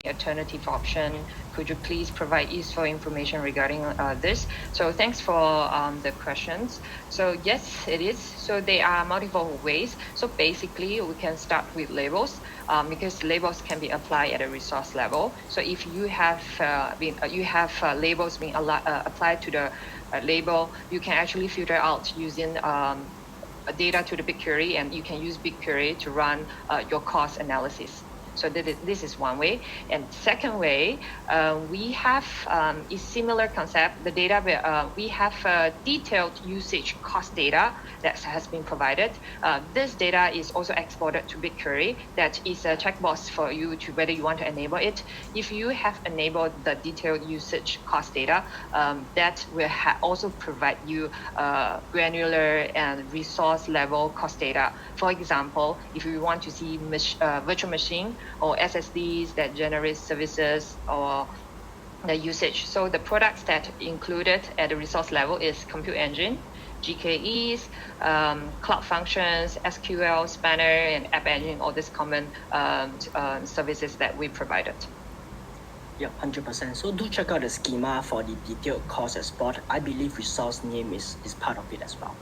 alternative option? Could you please provide useful information regarding this? So thanks for the questions. So yes, it is. So there are multiple ways. So basically, we can start with labels because labels can be applied at a resource level. So if you have labels being applied to the label, you can actually filter out using data to the BigQuery, and you can use BigQuery to run your cost analysis. So this is one way. And second way, we have a similar concept. The data we have detailed usage cost data that has been provided. This data is also exported to BigQuery. That is a checkbox for you to whether you want to enable it. If you have enabled the detailed usage cost data, that will also provide you granular and resource level cost data. For example, if you want to see virtual machine or SSDs that generate services or the usage. So the products that included at the resource level is compute engine, GKEs, cloud functions, SQL, Spanner, and App Engine, all these common services that we provided. Yep, 100%. So do check out the schema for the detailed cost export. I believe resource name is part of it as well.